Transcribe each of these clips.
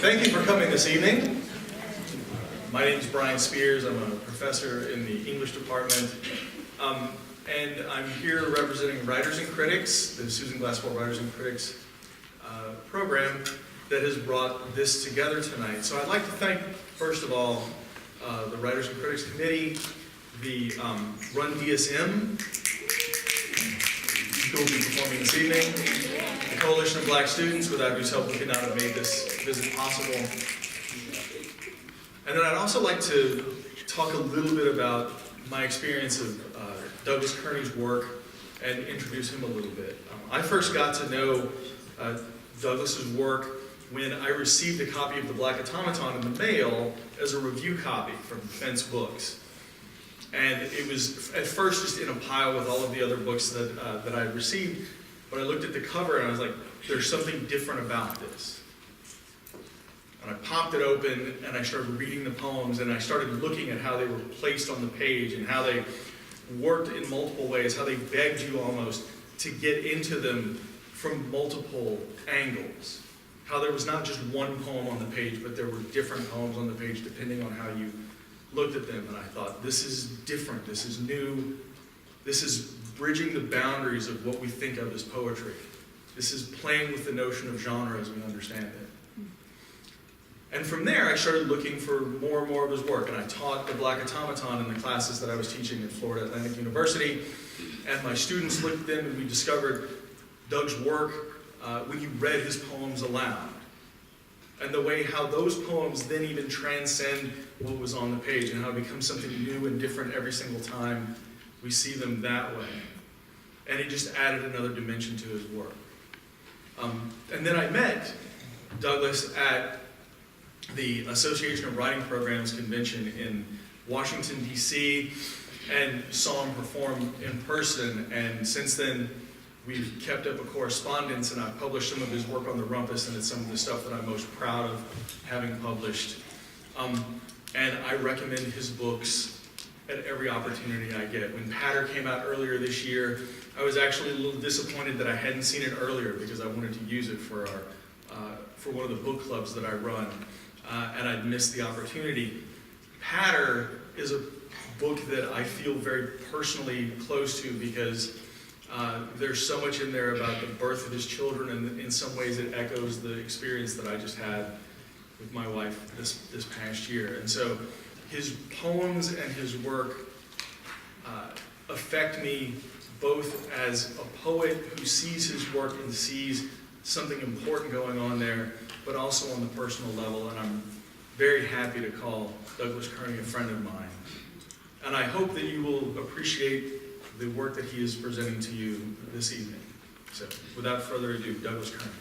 Thank you for coming this evening. My name is Brian Spears. I'm a professor in the English department. And I'm here representing Writers and Critics, the Susan Glassell Writers and Critics program that has brought this together tonight. So I'd like to thank, first of all, the Writers and Critics Committee, the RunDSM, who will be performing this evening, the Coalition of Black Students, without whose help we could not have made this visit possible. And then I'd also like to talk a little bit about my experience of Douglas Kearney's work and introduce him a little bit. I first got to know Douglas's work when I received a copy of The Black Automaton in the mail as a review copy from Defense Books. And it was at first just in a pile with all of the other books that I received, but I looked at the cover and I was like, there's something different about this. And I popped it open and I started reading the poems and I started looking at how they were placed on the page and how they worked in multiple ways, how they begged you almost to get into them from multiple angles. How there was not just one poem on the page, but there were different poems on the page depending on how you looked at them. And I thought, this is different, this is new, this is bridging the boundaries of what we think of as poetry. This is playing with the notion of genre as we understand it. And from there, I started looking for more and more of his work, and I taught The Black Automaton in the classes that I was teaching at Florida Atlantic University, and my students looked at them and we discovered Doug's work when he read his poems aloud. And the way how those poems then even transcend what was on the page and how it becomes something new and different every single time we see them that way. And he just added another dimension to his work. And then I met Douglas at the Association of Writing Programs convention in Washington, D.C., and saw him perform in person. And since then, we've kept up a correspondence, and I've published some of his work on the Rumpus, and it's some of the stuff that I'm most proud of having published. And I recommend his books at every opportunity I get. When Patter came out earlier this year, I was actually a little disappointed that I hadn't seen it earlier because I wanted to use it for one of the book clubs that I run, and I'd missed the opportunity. Patter is a book that I feel very personally close to because there's so much in there about the birth of his children, and in some ways it echoes the experience that I just had with my wife this past year. And so his poems and his work affect me both as a poet who sees his work and sees something important going on there, but also on the personal level, and I'm very happy to call Douglas Kearney a friend of mine. And I hope that you will appreciate the work that he is presenting to you this evening. So, without further ado, Douglas Kearney.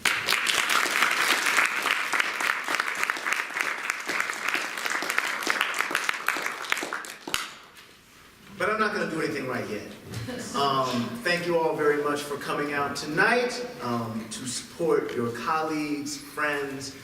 But I'm not going to do anything right yet. Thank you all very much for coming out tonight to support your colleagues, friends,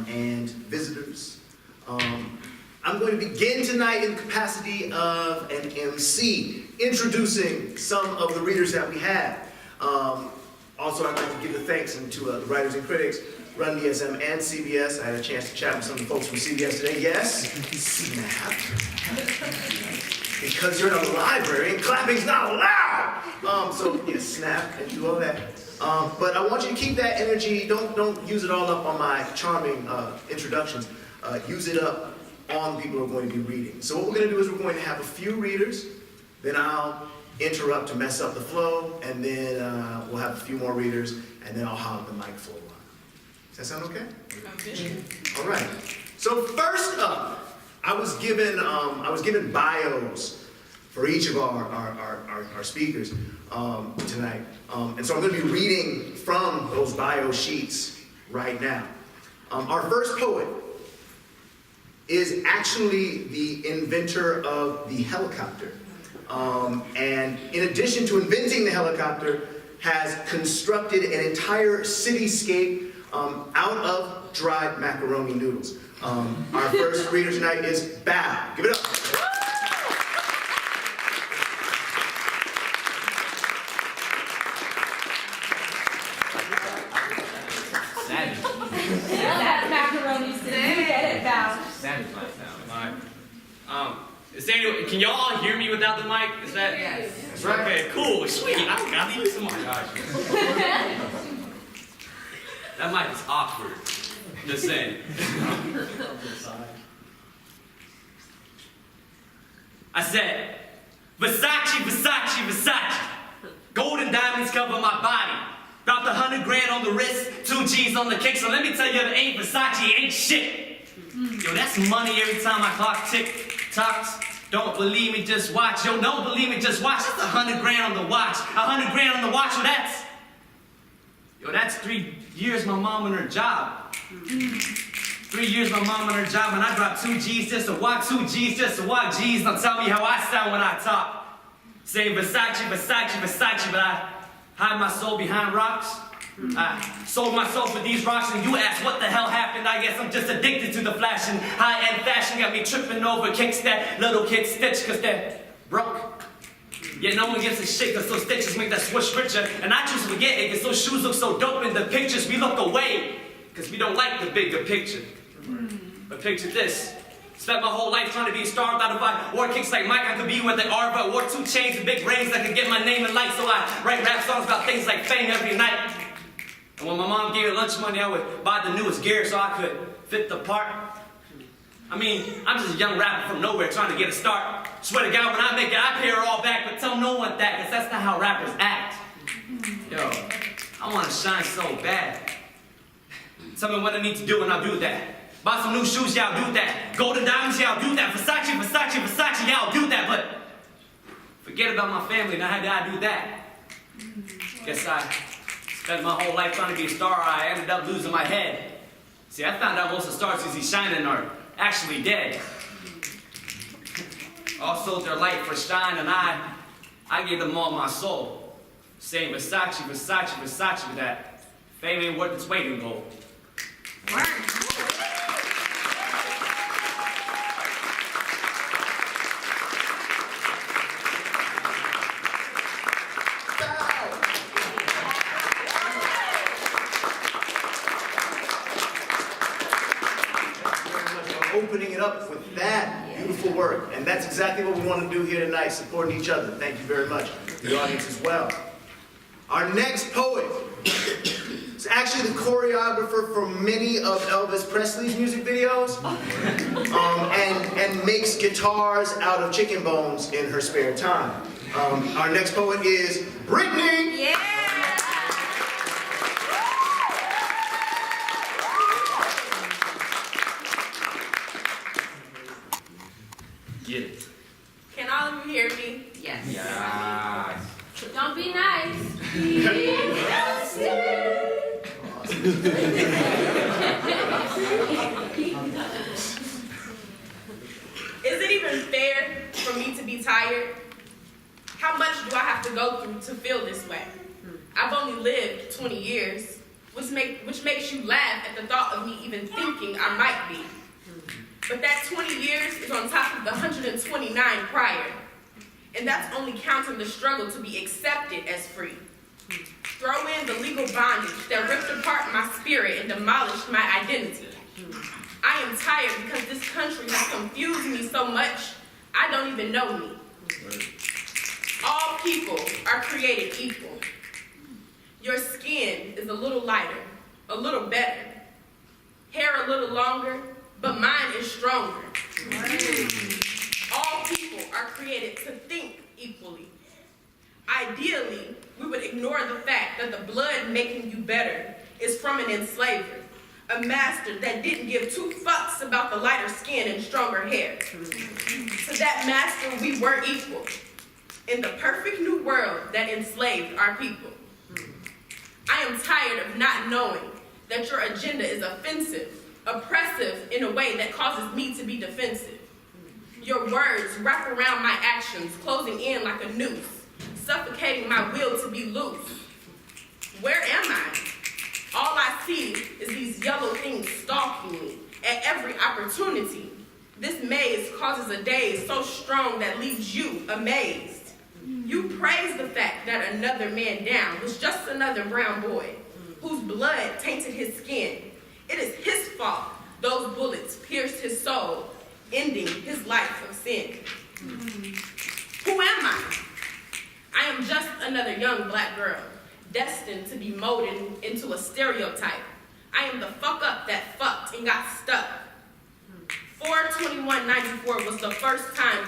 and visitors. I'm going to begin tonight in the capacity of an MC, introducing some of the readers that we have. Also, I'd like to give the thanks to the Writers and Critics, RunDSM, and CBS. I had a chance to chat with some of the folks from CBS today. Yes? Snap. Because you're in a library and clapping's not allowed. So yes, snap and do all that. But I want you to keep that energy. Don't use it all up on my charming introductions. Use it up on the people who are going to be reading. So what we're going to do is we're going to have a few readers, then I'll interrupt to mess up the flow, and then we'll have a few more readers, and then I'll hog the mic for a while. Does that sound okay? Okay. All right. So first up, I was given bios for each of our speakers tonight. And so I'm going to be reading from those bio sheets right now. Our first poet is actually the inventor of the helicopter. And in addition to inventing the helicopter, has constructed an entire cityscape out of dried macaroni noodles. Our first reader tonight is Bow. Give it up. That macaroni That's my sound. Can y'all all hear me without the mic? Is that? Yes. That's right. Okay, cool, sweet. I got these. Oh my gosh. That mic is awkward. Just saying. I said, Versace, Versace, Versace. Gold and diamonds cover my body. Dropped 100 grand on the wrist, 2 G's on the kick. So let me tell you, if it ain't Versace, it ain't shit. Yo, that's money every time my clock tick-tocks. Don't believe me, just watch. Yo, don't believe me, just watch. That's 100 grand on the watch. 100 grand on the watch, that's 3 years my mom and her job. 3 years my mom and her job, and I dropped 2 G's just to walk, 2 G's just to walk. G's, now tell me how I sound when I talk. Saying Versace, Versace, Versace, but I hide my soul behind rocks. I sold my soul for these rocks, and you ask what the hell happened. I guess I'm just addicted to the flash, and high-end fashion got me tripping over kicks that little kid stitch, cause they're broke. Yet no one gives a shit, cause those stitches make that swoosh richer. And I choose to forget it, cause those shoes look so dope in the pictures. We look away, cause we don't like the bigger picture. But picture this. Spent my whole life trying to be a star without a vibe. Wore kicks like Mike, I could be where they are, but I wore 2 chains and big rings that could get my name in lights. So I write rap songs about things like fame every night. And when my mom gave me lunch money, I would buy the newest gear so I could fit the part. I mean, I'm just a young rapper from nowhere trying to get a start. Swear to God, when I make it, I pay her all back, but tell no one that, cause that's not how rappers act. Yo, I wanna shine so bad. Tell me what I need to do and I'll do that. Buy some new shoes, yeah, I'll do that. Golden diamonds, yeah, I'll do that. Versace, Versace, Versace, yeah, I'll do that. But forget about my family, now how did I do that? Guess I spent my whole life trying to be a star. I ended up losing my head. See, I found out most of the stars who's shining are actually dead. All sold their light for shine, and I gave them all my soul. Saying Versace, Versace, Versace, with that fame ain't worth its weight in gold. Opening it up with that beautiful work. And that's exactly what we want to do here tonight, supporting each other. Thank you very much. The audience as well. Our next poet is actually the choreographer for many of Elvis Presley's music videos and makes guitars out of chicken bones in her spare time. Our next poet is Brittany. Yeah. Get it. Can all of you hear me? Yes. Yeah. Don't be nice. Be nasty. Is it even fair for me to be tired? How much do I have to go through to feel this way? I've only lived 20 years, which makes you laugh at the thought of me even thinking I might be. But that 20 years is on top of the 129 prior. And that's only counting the struggle to be accepted as free. Throw in the legal bondage that ripped apart my spirit and demolished my identity. I am tired because this country has confused me so much, I don't even know me. All people are created equal. Your skin is a little lighter, a little better. Hair a little longer, but mine is stronger. All people are created to think equally. Ideally, we would ignore the fact that the blood making you better is from an enslaver, a master that didn't give 2 fucks about the lighter skin and stronger hair. To that master, we were equal in the perfect new world that enslaved our people. I am tired of not knowing that your agenda is offensive, oppressive in a way that causes me to be defensive. Your words wrap around my actions, closing in like a noose, suffocating my will to be loose. Where am I? All I see is these yellow things stalking me at every opportunity. This maze causes a daze so strong that leaves you amazed. You praise the fact that another man down was just another brown boy whose blood tainted his skin. It is his fault those bullets pierced pierced his soul, ending his life of sin. Who am I? I am just another young black girl, destined to be molded into a stereotype. I am the fuck up that fucked and got stuck. 4/21/94 was the first time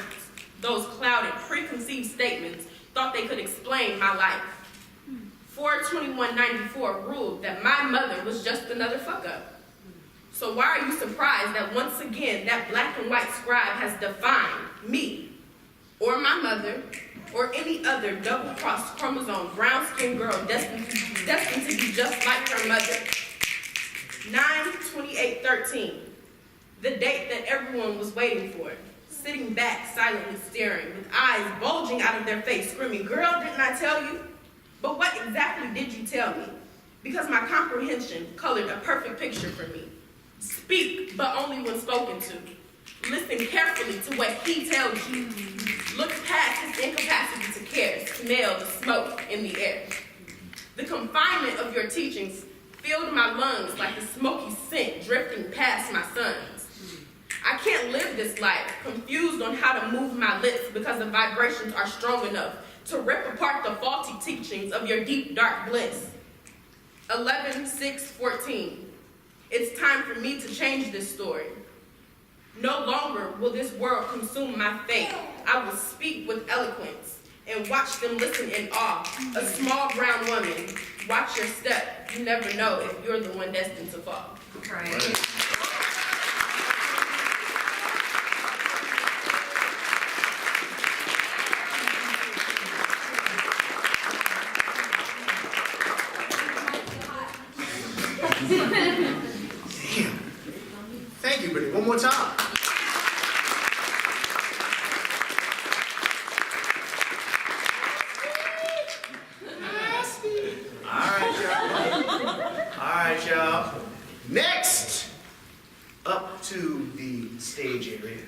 those clouded, preconceived statements thought they could explain my life. 4/21/94 ruled that my mother was just another fuck up. So why are you surprised that once again that black and white scribe has defined me, or my mother, or any other double-crossed chromosome brown-skinned girl destined to be just like her mother? 9/28/13, the date that everyone was waiting for, sitting back, silently staring, with eyes bulging out of their face, screaming, "Girl, didn't I tell you?" But what exactly did you tell me? Because my comprehension colored a perfect picture for me. Speak, but only when spoken to. Listen carefully to what he tells you. Look past his incapacity to care, smell the smoke in the air. The confinement of your teachings filled my lungs like the smoky scent drifting past my sons. I can't live this life, confused on how to move my lips because the vibrations are strong enough to rip apart the faulty teachings of your deep, dark bliss. 11/6/14. It's time for me to change this story. No longer will this world consume my fate. I will speak with eloquence and watch them listen in awe. A small brown woman, watch your step. You never know if you're the one destined to fall. Right. Damn. Thank you, Brittany. One more time. All right, y'all. Next, up to the stage area,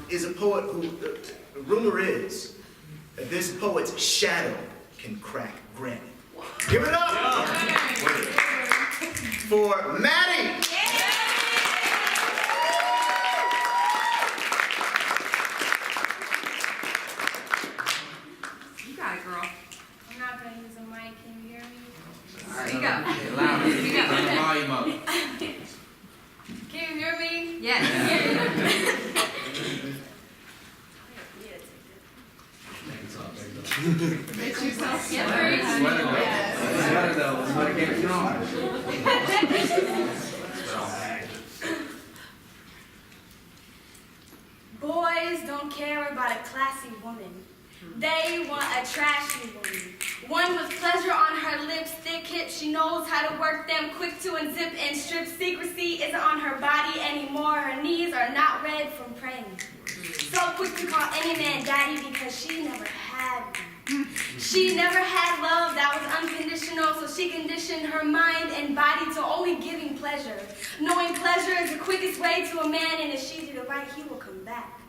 is a poet who, the rumor is that this poet's shadow can crack granite. Give it up for Maddie. You got it, girl. I'm not gonna use a mic, can you hear me? Speak up. Louder. Speak up. Turn the volume up. Can you hear me? Yes. Get yourself together. Sweater though. Sweater gets strong. Boys don't care about a classy woman. They want a trashy woman. One with pleasure on her lips, thick hips, she knows how to work them, quick to unzip and strip. Secrecy isn't on her body anymore. Her knees are not red from praying. So quick to call any man daddy because she never had one. She never had love that was unconditional, so she conditioned her mind and body to only giving pleasure. Knowing pleasure is the quickest way to a man, and if she did it right, he will come back.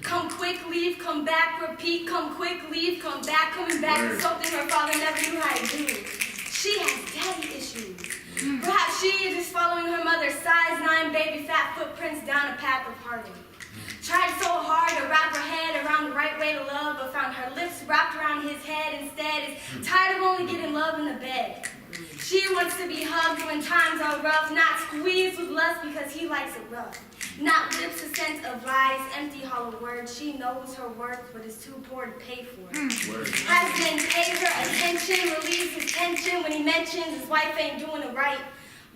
Come quick, leave, come back, repeat, come quick, leave, come back, coming back is something her father never knew how to do. She has daddy issues. Perhaps she is just following her mother's size 9 baby fat footprints down a path of heartache. Tried so hard to wrap her head around the right way to love, but found her lips wrapped around his head instead. Is tired of only getting love in the bed. She wants to be hugged when times are rough, not squeezed with lust because he likes it rough. Not lips a scent of lies, empty hollow words. She knows her worth, but is too poor to pay for it. Husband pays her attention, relieves his tension when he mentions his wife ain't doing it right.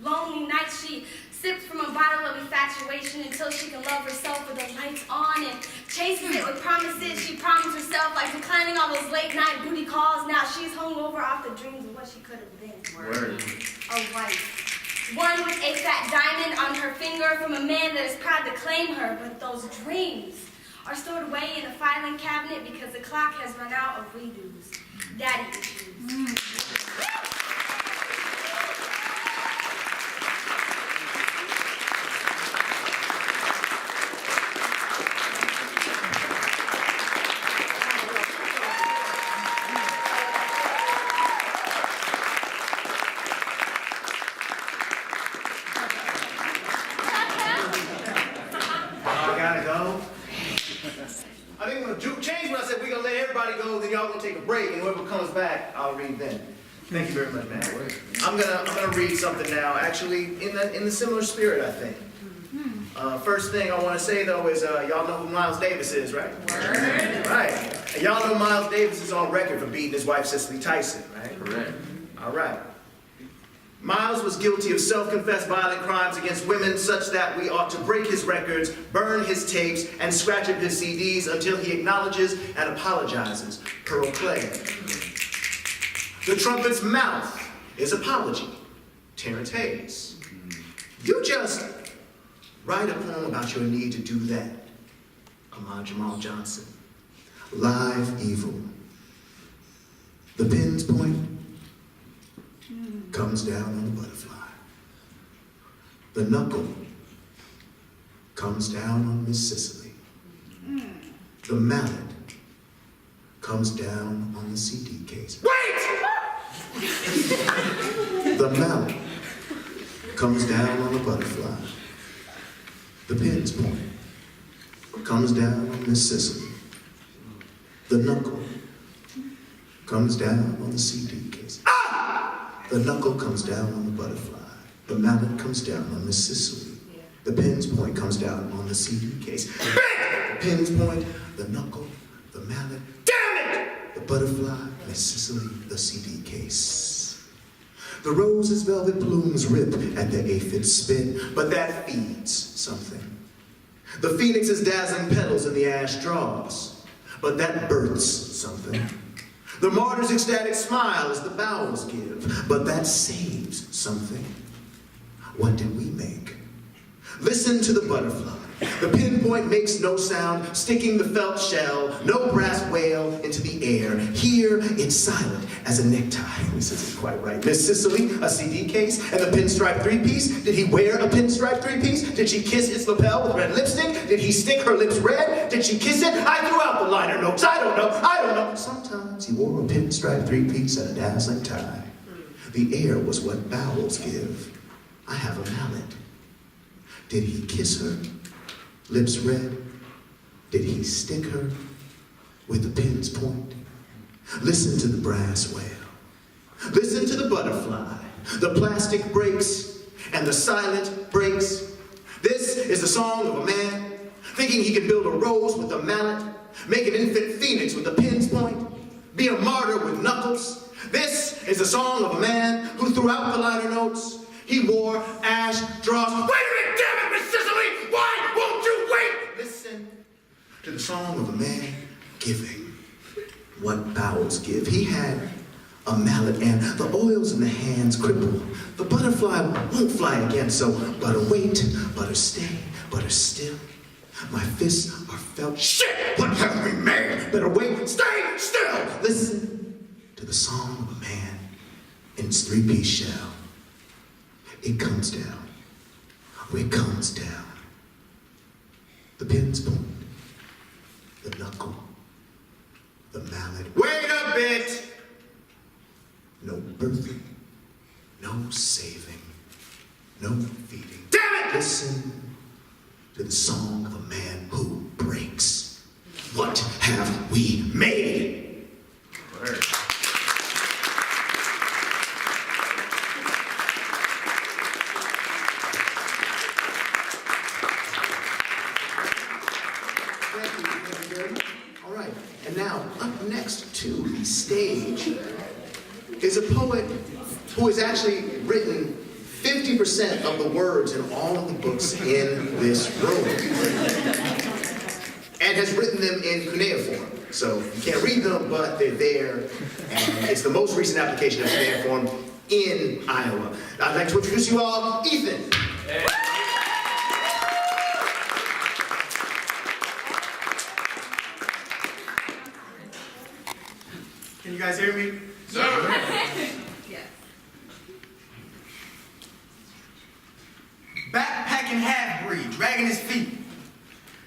Lonely nights she sips from a bottle of infatuation until she can love herself with the lights on and chases it with promises she promised herself, like declining all those late night booty calls. Now she's hungover off the dreams of what she could have been. A wife. One with a fat diamond on her finger from a man that is proud to claim her, but those dreams are stored away in a filing cabinet because the clock has run out of redos. Daddy issues. I think I'm gonna change what I said. We're gonna let everybody go, then y'all gonna take a break, and whoever comes back, I'll read then. Thank you very much, man. I'm gonna read something now, actually in the similar spirit, I think. First thing I want to say though is y'all know who Miles Davis is, right? Word. Right. And y'all know Miles Davis is on record for beating his wife Cicely Tyson, right? Correct. All right. Miles was guilty of self-confessed violent crimes against women such that we ought to break his records, burn his tapes, and scratch up his CDs until he acknowledges and apologizes. Pearl Clay. The trumpet's mouth is apology. Terrence Hayes. You just write a poem about your need to do that. Ahmad Jamal Johnson. Live evil. The pen's point comes down on the butterfly. The knuckle comes down on Miss Cicely. The mallet comes down on the CD case. Wait! The mallet comes down on the butterfly. The pen's point comes down on Miss Cicely. The knuckle comes down on the CD case. The knuckle comes down on the butterfly. The mallet comes down on Miss Cicely. The pen's point comes down on the CD case. The pen's point, the knuckle, the mallet, damn it! The butterfly, Miss Cicely, the CD case. The rose's velvet plumes rip at the aphid spit, but that feeds something. The phoenix's dazzling petals in the ash draws, but that births something. The martyr's ecstatic smile as the bowels give, but that saves something. What did we make? Listen to the butterfly. The pinpoint makes no sound, sticking the felt shell, no brass wail into the air. Here, it's silent as a necktie. This isn't quite right. Miss Cicely, a CD case, and the pinstripe three-piece. Did he wear a pinstripe three-piece? Did she kiss its lapel with red lipstick? Did he stick her lips red? Did she kiss it? I threw out the liner notes. I don't know. Sometimes he wore a pinstripe three-piece and a dazzling tie. The air was what bowels give. I have a mallet. Did he kiss her? Lips red? Did he stick her with the pin's point? Listen to the brass wail. Listen to the butterfly. The plastic breaks and the silent breaks. This is the song of a man thinking he can build a rose with a mallet, make an infant phoenix with a pin's point, be a martyr with knuckles. This is the song of a man who threw out the liner notes. He wore ash draws. Wait a minute, damn it, Miss Cicely! Why won't you wait? Listen to the song of a man giving what bowels give. He had a mallet and the oils in the hands cripple. The butterfly won't fly again, so butter wait, butter stay, butter still. My fists are felt. Shit, what have we made? Better wait, stay still. Listen to the song of a man in its three-piece shell. It comes down. It comes down. The pin's point, the knuckle, the mallet. Wait a bit! No birthing, no saving, no feeding. Damn it! Listen to the song of a man who breaks. What have we made? Word. All right, and now up next to the stage is a poet who has actually written 50% of the words in all of the books in this room, and has written them in cuneiform. So you can't read them, but they're there, and it's the most recent application of cuneiform in Iowa. I'd like to introduce you all, Ethan. Can you guys hear me? Backpacking half-breed, dragging his feet.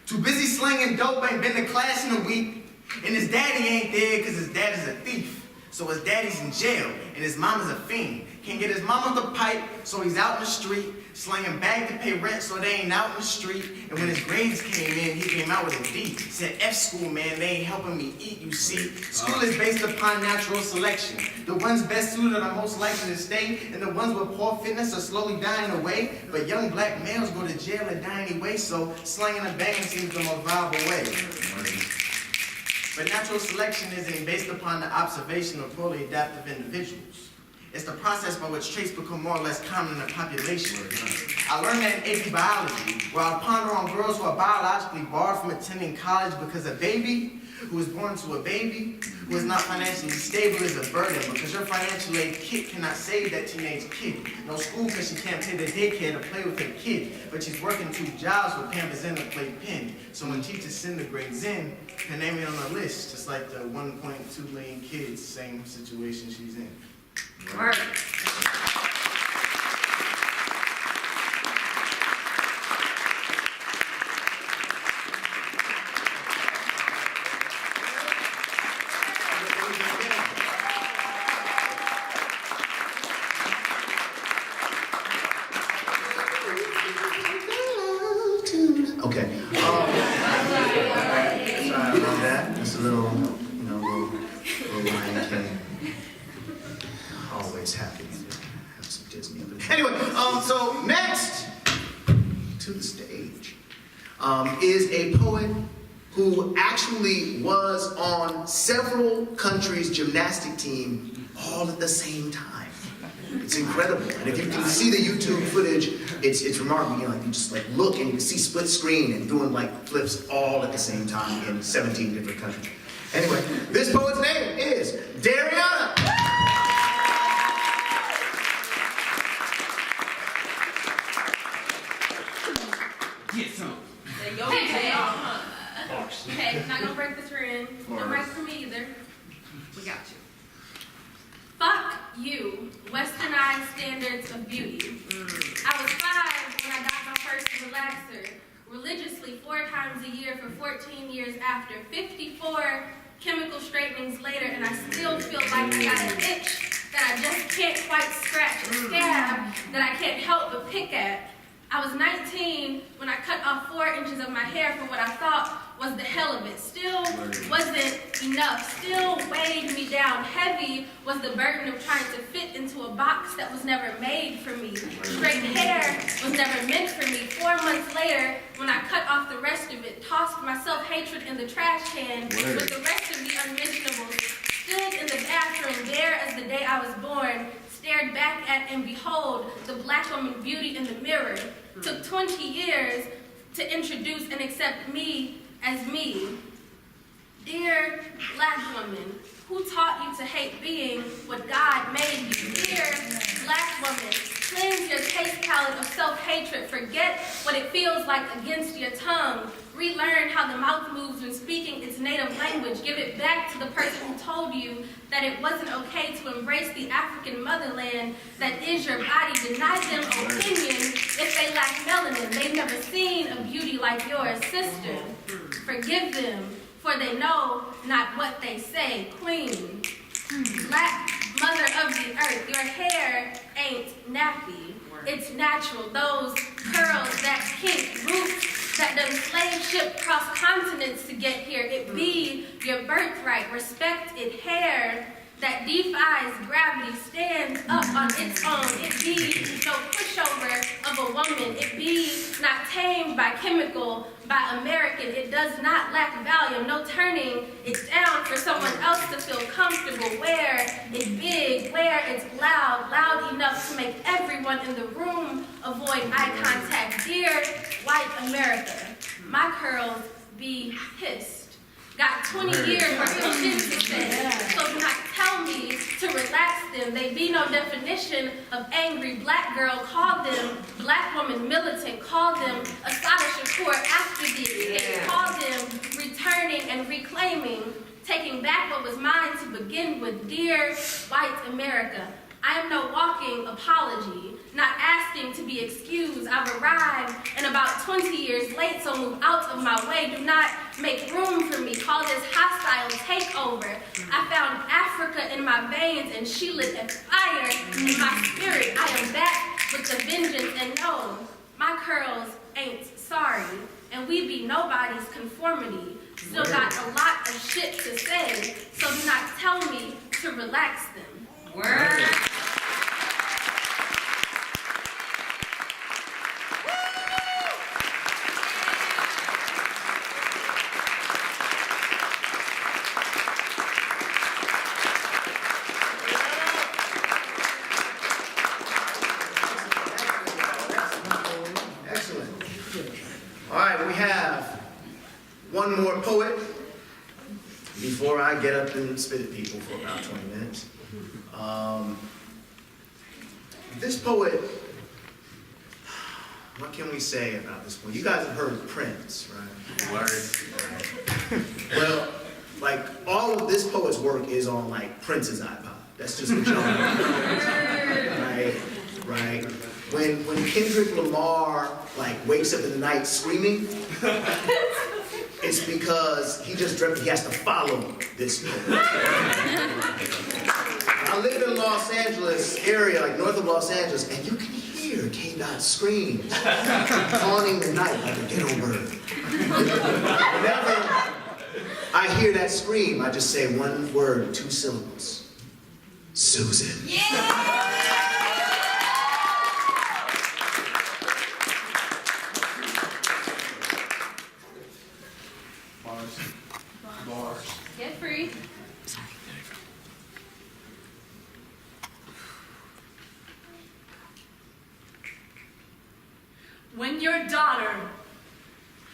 Too busy slinging dope, ain't been to class in a week. And his daddy ain't there because his dad is a thief. So his daddy's in jail, and his mama's a fiend. Can't get his mom off the pipe, so he's out in the street, slanging bag to pay rent so they ain't out in the street. And when his grades came in, he came out with a D. Said, F school, man, they ain't helping me eat, you see. School is based upon natural selection. The ones best suited are most likely to stay, and the ones with poor fitness are slowly dying away. But young black males go to jail and die anyway, so slanging a bang seems the most viable way. But natural selection isn't based upon the observation of poorly adaptive individuals. It's the process by which traits become more or less common in the population. I learned that in AP biology, where I ponder on girls who are biologically barred from attending college because a baby who is born to a baby who is not financially stable is a burden, because your financial aid kit cannot save that teenage kid. No school because she can't pay the daycare to play with her kid, but she's working 2 jobs with Pampers in to play pin. So when teachers send the grades in, her name is on the list, just like the 1.2 million kids, same situation she's in. Word. Okay. Sorry about that. Just a little, little Lion King. Always happy to have some Disney. Anyway, so next to the stage is a poet who actually was on several countries' gymnastic team all at the same time. It's incredible, and if you can see the YouTube footage, it's remarkable. You just look and you can see split screen and doing flips all at the same time in 17 different countries. Anyway, this poet's name is Dariana. Get some. Okay, not gonna break the trend. Don't break for me either. We got you. Fuck you, westernized standards of beauty. I was 5 when I got my first relaxer, religiously 4 times a year for 14 years after. 54 chemical straightenings later, and I still feel like I got an itch that I just can't quite scratch, a scab that I can't help but pick at. I was 19 when I cut off 4 inches of my hair for what I thought was the hell of it. Still wasn't enough. Still weighed me down. Heavy was the burden of trying to fit into a box that was never made for me. Straight hair was never meant for me. 4 months later, when I cut off the rest of it, tossed my self-hatred in the trash can with the rest of the unmentionables, stood in the bathroom bare as the day I was born, stared back at and behold the black woman beauty in the mirror. Took 20 years to introduce and accept me as me. Dear black woman, who taught you to hate being what God made you? Dear black woman, cleanse your taste palette of self-hatred. Forget what it feels like against your tongue. Relearn how the mouth moves when speaking its native language. Give it back to the person who told you that it wasn't okay to embrace the African motherland that is your body. Deny them opinion if they lack melanin. They've never seen a beauty like yours, sister. Forgive them, for they know not what they say. Queen, black mother of the earth, your hair ain't nappy. It's natural. Those curls, that kink, roots that done slave ship cross continents to get here. It be your birthright. Respect it. Hair that defies gravity stands up on its own. It be no pushover of a woman. It be not tamed by chemical, by American. It does not lack volume. No turning it down for someone else to feel comfortable. Wear it big, wear it's loud, loud enough to make everyone in the room avoid eye contact. Dear white America, my curls be pissed. Got 20 years worth of shit to say, so do not tell me to relax them. They be no definition of angry black girl. Call them black woman militant. Call them Asada Shakur after the escape. Call them returning and reclaiming, taking back what was mine to begin with. Dear white America, I am no walking apology, not asking to be excused. I've arrived and about 20 years late, so move out of my way. Do not make room for me. Call this hostile takeover. I found Africa in my veins, and she lit a fire in my spirit. I am back with the vengeance, and no, my curls ain't sorry, and we be nobody's conformity. Still got a lot of shit to say, so do not tell me to relax them. Word. Excellent. All right, we have one more poet before I get up and spit at people for about 20 minutes. This poet, what can we say about this poet? You guys have heard Prince, right? Word. Well, like, all of this poet's work is on, like, Prince's iPod. That's just what y'all know. Right? When Kendrick Lamar, like, wakes up in the night screaming, it's because he just dreamt he has to follow this poet. I live in Los Angeles area, like north of Los Angeles, and you can hear K-Dot scream, haunting the night like a ghetto bird. Whenever I hear that scream, I just say one word, 2 syllables. Susan. Bars. Get free. When your daughter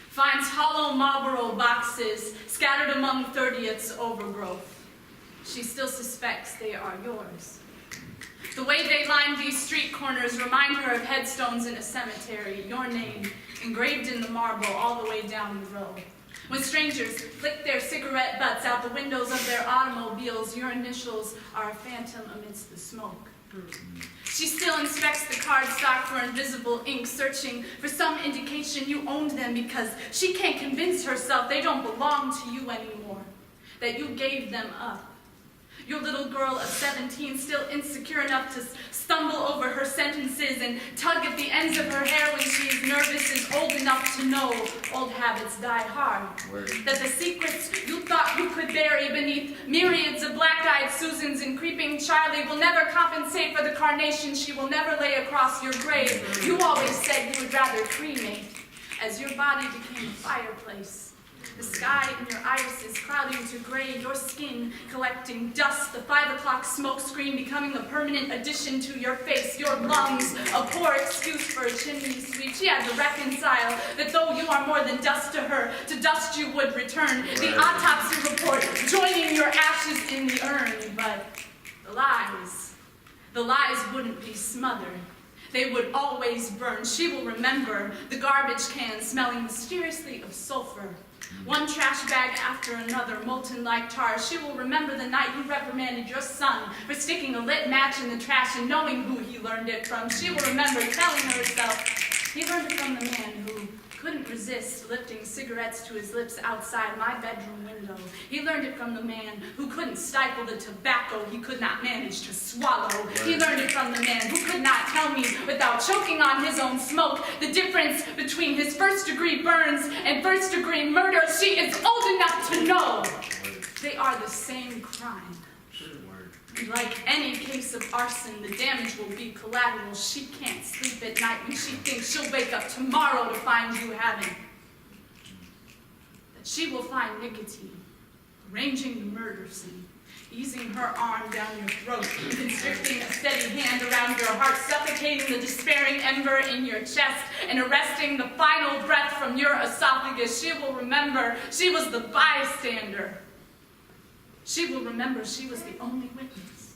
finds hollow Marlboro boxes scattered among 30th's overgrowth, she still suspects they are yours. The way they line these street corners remind her of headstones in a cemetery, your name engraved in the marble all the way down the road. When strangers flick their cigarette butts out the windows of their automobiles, your initials are a phantom amidst the smoke. She still inspects the cardstock for invisible ink, searching for some indication you owned them because she can't convince herself they don't belong to you anymore, that you gave them up. Your little girl of 17, still insecure enough to stumble over her sentences and tug at the ends of her hair when she is nervous, is old enough to know old habits die hard. Word. That the secrets you thought you could bury beneath myriads of black-eyed Susans and creeping Charlie will never compensate for the carnation she will never lay across your grave. You always said you would rather cremate as your body became a fireplace. The sky in your irises clouding to gray, your skin collecting dust, the 5 o'clock smoke screen becoming a permanent addition to your face, your lungs a poor excuse for a chimney sweep. She had to reconcile that though you are more than dust to her, to dust you would return. The autopsy report joining your ashes in the urn, but the lies wouldn't be smothered. They would always burn. She will remember the garbage can smelling mysteriously of sulfur. One trash bag after another, molten like tar. She will remember the night you reprimanded your son for sticking a lit match in the trash and knowing who he learned it from. She will remember telling herself he learned it from the man who couldn't resist lifting cigarettes to his lips outside my bedroom window. He learned it from the man who couldn't stifle the tobacco he could not manage to swallow. He learned it from the man who could not tell me without choking on his own smoke the difference between his first-degree burns and first-degree murder. She is old enough to know they are the same crime. Like any case of arson, the damage will be collateral. She can't sleep at night when she thinks she'll wake up tomorrow to find you having. That she will find nicotine, arranging the murder scene, easing her arm down your throat, constricting a steady hand around your heart, suffocating the despairing ember in your chest, and arresting the final breath from your esophagus. She will remember she was the bystander. She will remember she was the only witness.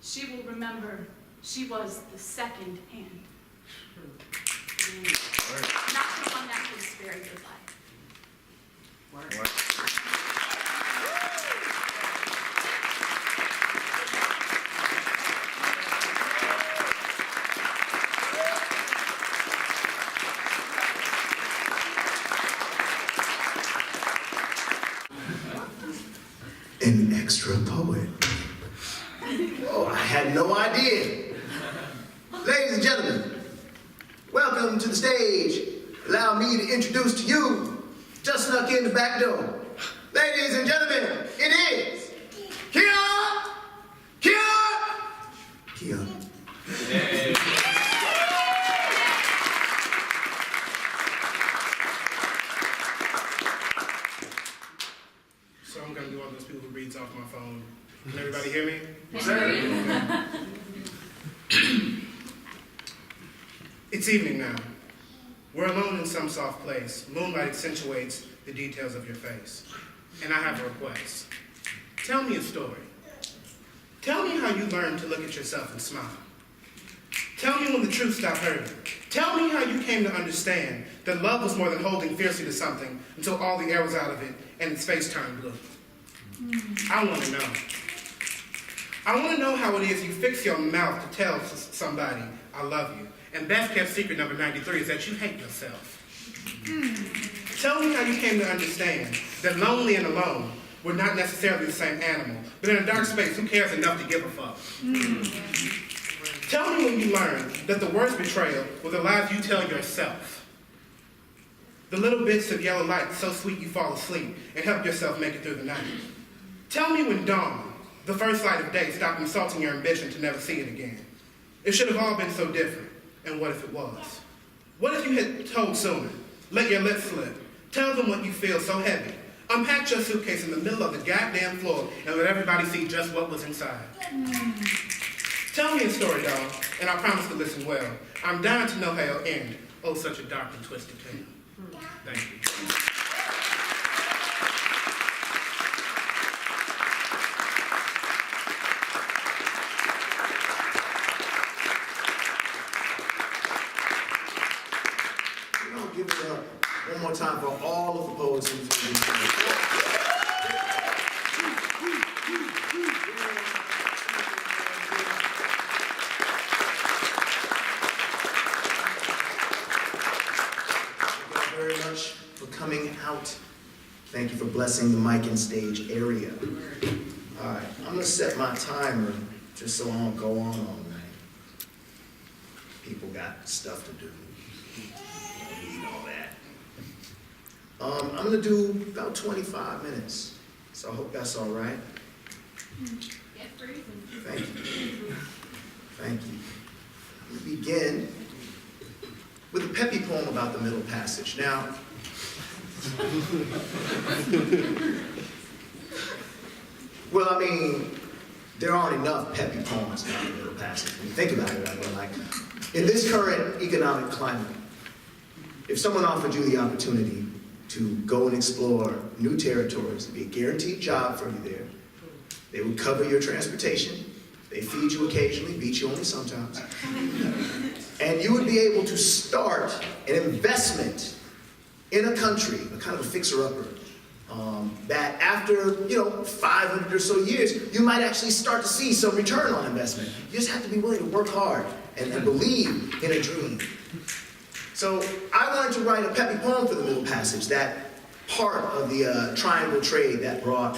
She will remember she was the second hand. Not the one that could spare your life. Word. extra poet. Oh, I had no idea. Ladies and gentlemen, welcome to the stage. Allow me to introduce to you, just snuck in the back door. Ladies and gentlemen, it is Kearney. So I'm going to be one of those people who reads off my phone. Can everybody hear me? Yes, sir. It's evening now. We're alone in some soft place. Moonlight accentuates the details of your face. And I have a request. Tell me a story. Tell me how you learned to look at yourself and smile. Tell me when the truth stopped hurting. Tell me how you came to understand that love was more than holding fiercely to something until all the air was out of it and its face turned blue. I want to know. I want to know how it is you fix your mouth to tell somebody, I love you. And best kept secret number 93 is that you hate yourself. Tell me how you came to understand that lonely and alone were not necessarily the same animal, but in a dark space, who cares enough to give a fuck? Tell me when you learned that the worst betrayal were the lies you tell yourself. The little bits of yellow light so sweet you fall asleep and help yourself make it through the night. Tell me when dawn, the first light of day, stopped insulting your ambition to never see it again. It should have all been so different, and what if it was? What if you had told sooner? Let your lips slip. Tell them what you feel so heavy. Unpack your suitcase in the middle of the goddamn floor and let everybody see just what was inside. Tell me a story, dog, and I promise to listen well. I'm dying to know how it'll end. Oh, such a dark and twisted tale. Thank you. Give it up one more time for all of the poets who's been Thank you very much for coming out. Thank you for blessing the mic and stage area. All right, I'm gonna set my timer just so I don't go on all night. People got stuff to do. I'm going to do about 25 minutes, so I hope that's all right. Thank you. Thank you. We begin with a peppy poem about the Middle Passage. Now, well, I mean, there aren't enough peppy poems about the Middle Passage. When you think about it, I mean, like, in this current economic climate, if someone offered you the opportunity to go and explore new territories, it'd be a guaranteed job for you there. They would cover your transportation. They feed you occasionally, beat you only sometimes. And you would be able to start an investment in a country, a kind of a fixer-upper, that after, 500 or so years, you might actually start to see some return on investment. You just have to be willing to work hard and believe in a dream. So I wanted to write a peppy poem for the Middle Passage, that part of the triangle trade that brought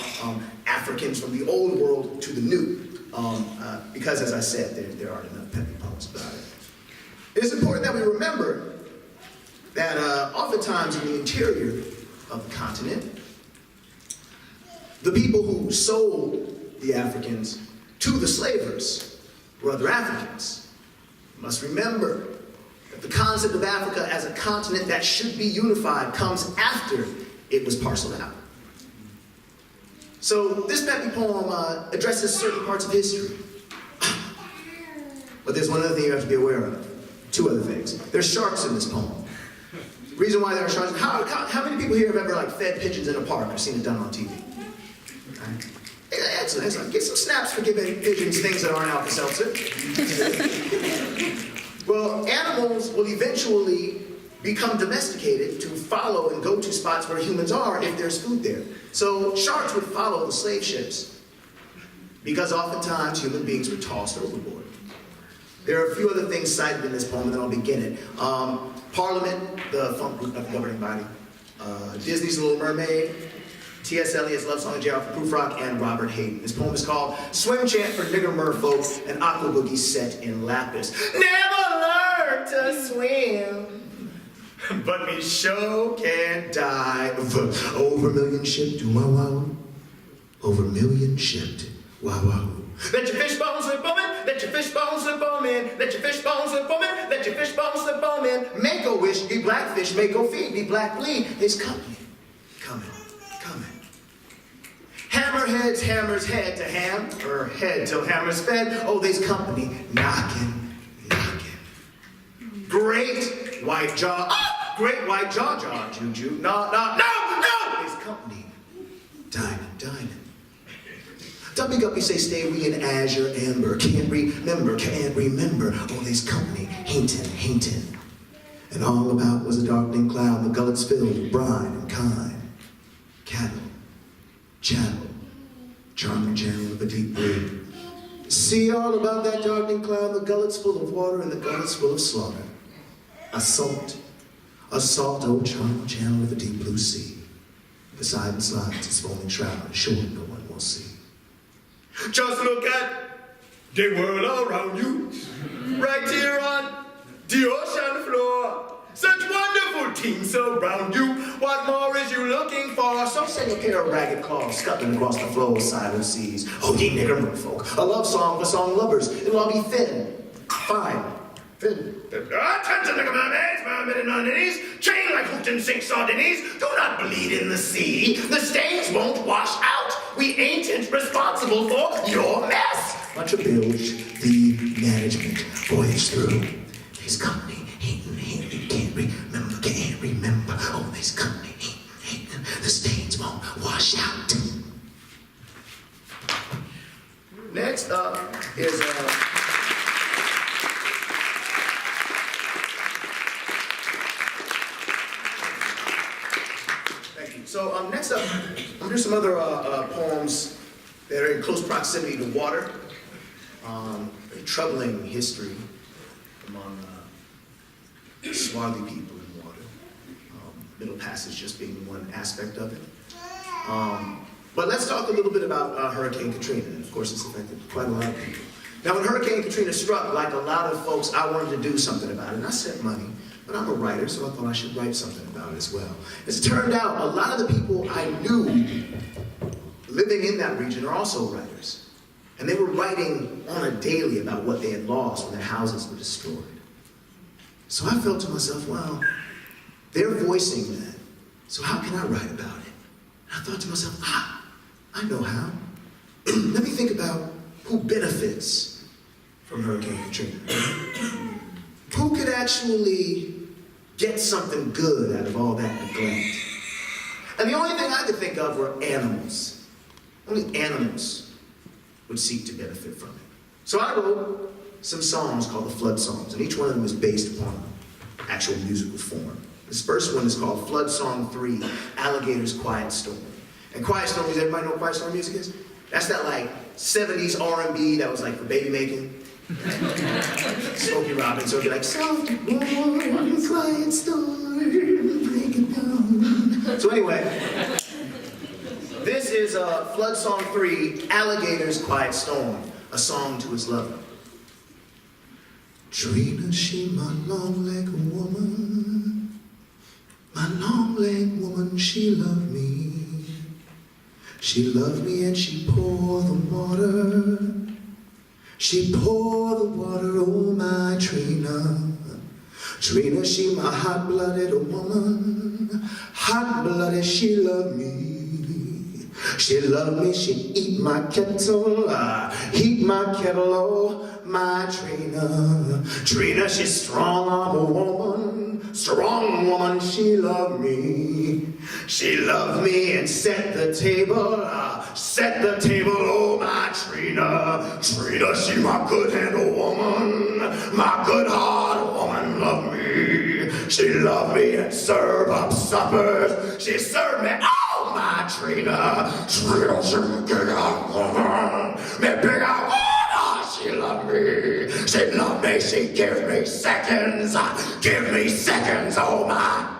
Africans from the old world to the new. Because, as I said, there aren't enough peppy poems about it. It's important that we remember that oftentimes in the interior of the continent, the people who sold the Africans to the slavers were other Africans. You must remember that the concept of Africa as a continent that should be unified comes after it was parceled out. So this peppy poem addresses certain parts of history. But there's one other thing you have to be aware of. Two other things. There's sharks in this poem. The reason why there are sharks, how many people here have ever fed pigeons in a park or seen it done on TV? Right. Excellent. Get some snaps for giving pigeons things that aren't Alka-Seltzer. Well, animals will eventually become domesticated to follow and go to spots where humans are if there's food there. So sharks would follow the slave ships because oftentimes human beings were tossed overboard. There are a few other things cited in this poem, and then I'll begin it. Parliament, the governing body, Disney's Little Mermaid, T.S. Eliot's love song, J. Alfred Prufrock, and Robert Hayden. This poem is called Swim Chant for Nigger Merfolk, an aqua boogie set in Lapis. Never learned to swim, but me sure can't dive. Over a million shipped, wow wow. Over a million shipped, wow wow. Let your fish bones slip on in, let your fish bones slip on in, let your fish bones slip on in, let your fish bones slip on in. Make a wish, be blackfish, make a feed, be black bleed. It's coming, coming, coming. Hammerheads, hammers head to ham, or head till hammers fed. Oh, there's company knocking, knocking. Great white jaw, great white jaw, juju. No, there's company dining, dining. Dumpy Guppy say stay we in azure amber. Can't remember. Oh, there's company haintin', haintin'. And all about was a darkening cloud, the gullets filled with brine and kine. Cattle, chattel, charming channel with a deep breed. See all about that darkening cloud, the gullets full of water and the gullets full of slaughter. Assault, old charming channel with a deep blue sea. Beside and slides its foaming shroud, sure no one will see. Just look at the world around you, right here on the ocean floor. Such wonderful things around you. What more is you looking for? So send a pair of ragged claws scuttling across the floor of silent seas. Oh, ye nigger merfolk, a love song for song lovers. It'll all be thin, fine, thin. Attention, nigger mermaids, mermaid and mermaids, chain like hooked and sink sardines. Do not bleed in the sea. The stains won't wash out. We ain't responsible for your mess. Much a bilge, the management, voyage through. There's company, hating, can't remember. Oh, there's company, hating, the stains won't wash out. Next up is So next up, I'm gonna do some other poems that are in close proximity to water. Very troubling history among swarthy people in water. Middle Passage just being one aspect of it. But let's talk a little bit about Hurricane Katrina. And of course, it's affected quite a lot of people. Now, when Hurricane Katrina struck, like a lot of folks, I wanted to do something about it. And I sent money. But I'm a writer, so I thought I should write something about it as well. As it turned out, a lot of the people I knew living in that region are also writers. And they were writing on a daily about what they had lost when their houses were destroyed. So I felt to myself, well, they're voicing that, so how can I write about it? And I thought to myself, I know how. Let me think about who benefits from Hurricane Katrina. Who could actually get something good out of all that neglect? And the only thing I could think of were animals. Only animals would seek to benefit from it. So I wrote some songs called the Flood Songs, and each one of them is based upon actual musical form. This first one is called Flood Song 3, Alligator's Quiet Storm. And Quiet Storm, does everybody know what Quiet Storm music is? That's that like 70s R&B that was like for baby making. Smokey Robinson, so it'd be like, soft, warm, quiet storm, break it down. So anyway, this is Flood Song 3, Alligator's Quiet Storm, a song to his lover. Trina, she my long-legged woman, my long-legged woman, she loved me. She loved me and she poured the water. She poured the water, oh my Trina. Trina, she my hot-blooded woman. Hot-blooded, she loved me. She loved me, she'd eat my kettle, heat my kettle, oh my Trina. Trina, she's strong, I'm a woman. Strong woman, she loved me. She loved me and set the table, oh my Trina. Trina, she my good-handed woman, my good-hearted woman loved me. She loved me and served up suppers. She served me, oh my Trina. Trina, she my big-out woman, me big-out woman. She loved me, she loved me, she give me seconds, oh my.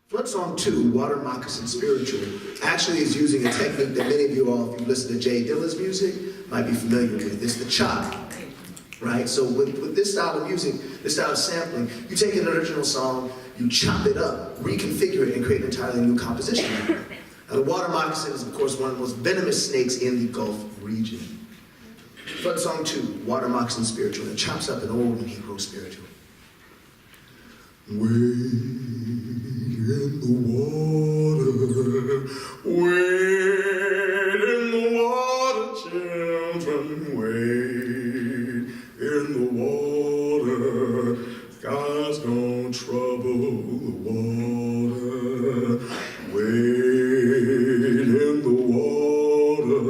Flood Flood Song 2, Water Moccasin Spiritual, actually is using a technique that many of you all, if you listen to Jay Dilla's music, might be familiar with. It's the chop, right? So with this style of music, this style of sampling, you take an original song, you chop it up, reconfigure it, and create an entirely new composition. Now, the water moccasin is, of course, one of the most venomous snakes in the Gulf region. Flood Song 2, Water Moccasin Spiritual, it chops up an old Negro spiritual. Wade in the water, wade in the water, children, wade in the water. God's gonna trouble the water. Wade in the water,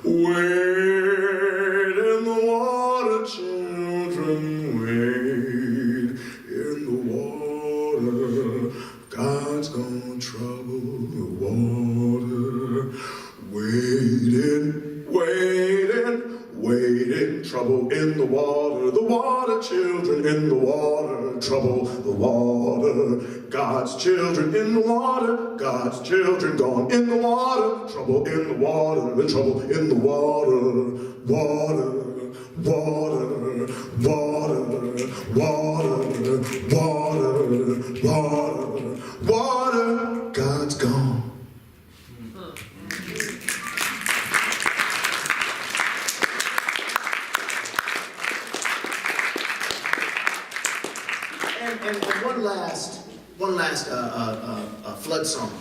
wade in the water, children, wade in the water. God's gonna trouble the water. Wade in, wade in, wade in, trouble in the water, children in the water, trouble the water. God's children in the water, God's children gone in the water, trouble in the water, the trouble in the water, water, water, water, water, water, water, water, God's gone. And one last flood song.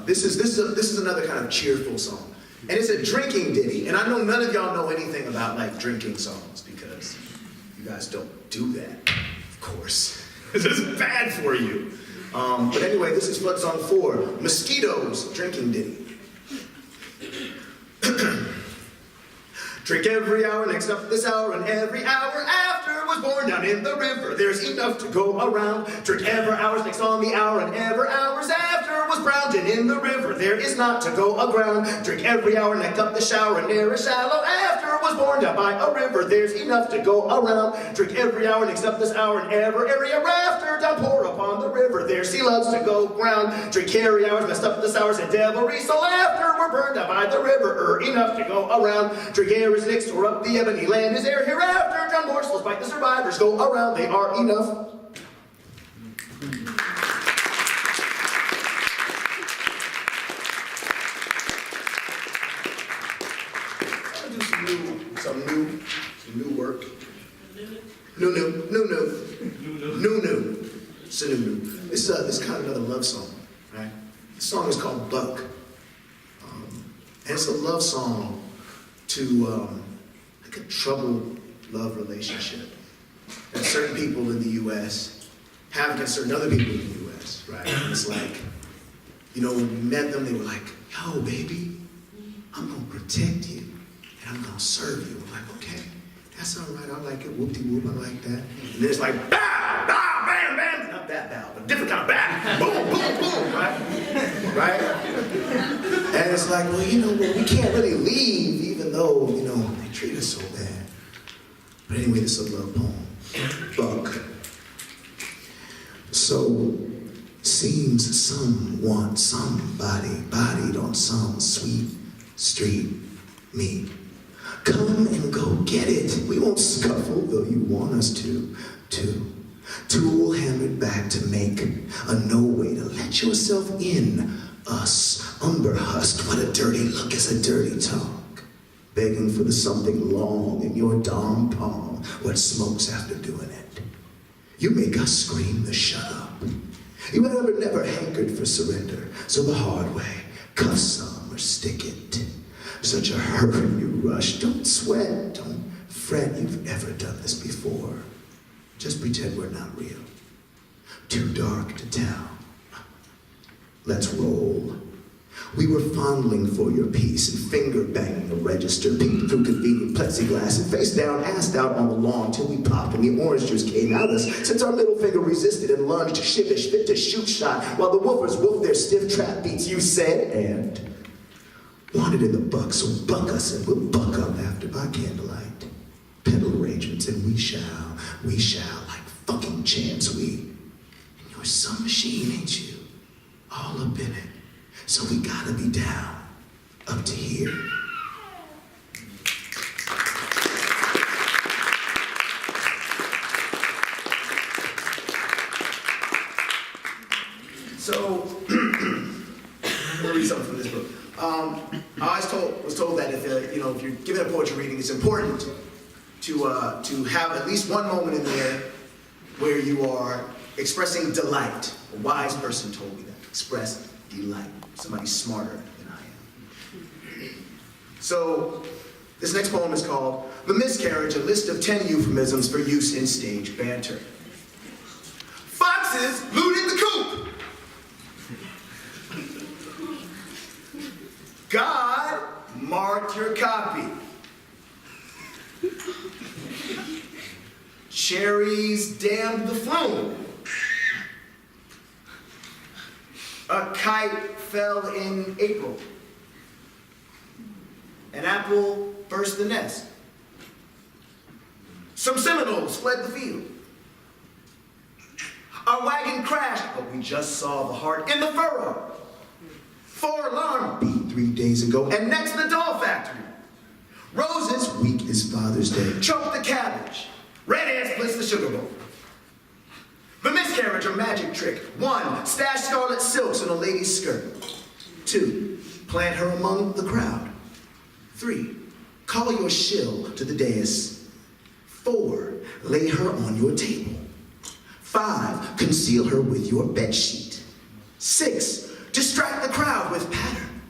This is another kind of cheerful song, and it's a drinking ditty. And I know none of y'all know anything about like drinking songs because you guys don't do that, of course. This is bad for you. But anyway, this is Flood Song 4, Mosquitoes Drinking Ditty. Drink every hour, next up this hour, and every hour after was born down in the river. There's enough to go around. Drink every hour's next on the hour, and every hour's after was browned in the river. There is not to go aground. Drink every hour, neck up the shower, and ne'er a shallow after was born down by a river. There's enough to go around. Drink every hour, next up this hour, and every area rafter downpour upon the river. There's sea loves to go ground. Drink every hour's messed up this hour's, and devilry so after were burned down by the river. Enough to go around. Drink air is next, or up the ebony land is air hereafter. John morsels bite the survivors go around. They are enough. I'll do some new work. New. It's a new. This is kind of another love song, right? The song is called Buck. And it's a love song to like a troubled love relationship that certain people in the U.S. have against certain other people in the U.S., right? And it's like, you know, when we met them, they were like, yo, baby, I'm going to protect you, and I'm going to serve you. I'm like, okay, that's all right. I like it. Whoop-de-whoop, I like that. And then it's like, bow, bow, bam, bam. Not that bow, but different kind of bow. Boom, boom, boom, right? Right? And it's like, well, you know, well, we can't really leave, even though, you know, they treat us so bad. But anyway, this is a love poem. Buck. So, seems some want somebody bodied on some sweet street meet. Come and go get it. We won't scuffle, though you want us to. Tool hammered back to make a no way to let yourself in. Us, umber husked, what a dirty look is a dirty talk. Begging for the something long in your dom palm, what smokes after doing it. You make us scream the shut up. You never hankered for surrender, so the hard way, cuss some or stick it. Such a hurt when you rush, don't sweat, don't fret, you've never done this before. Just pretend we're not real. Too dark to tell. Let's roll. We were fondling for your peace and finger banging the register, peeked through convenient plexiglass and face down, assed out on the lawn till we popped and the orange juice came out us. Since our middle finger resisted and lunged, shivish, fit to shoot shot, while the woofers woofed their stiff trap beats, you said, and wanted in the buck, so buck us and we'll buck up after by candlelight. Pedal arrangements and we shall, like fucking champs, we. And you're some machine, ain't you? all up in it. So we gotta be down, up to here. So, I'm gonna read something from this book. I was told that if you're giving a poetry reading, it's important to have at least one moment in there where you are expressing delight. A wise person told me that. Express delight. Somebody smarter than I am. So, this next poem is called The Miscarriage, a list of 10 euphemisms for use in stage banter. Foxes looted the coop. God marked your copy. Cherries dammed the flume. A kite fell in April. An apple burst the nest. Some Seminoles fled the field. Our wagon crashed, but we just saw the heart in the furrow. 4 alarm beat 3 days ago, and next the doll factory. Roses, weak as Father's Day, choked the cabbage. Red ants blitz the sugar bowl. The miscarriage, a magic trick. 1, stash scarlet silks in a lady's skirt. 2, plant her among the crowd. 3, call your shill to the dais. 4, lay her on your table. 5, conceal her with your bedsheet. 6, distract the crowd with pattern.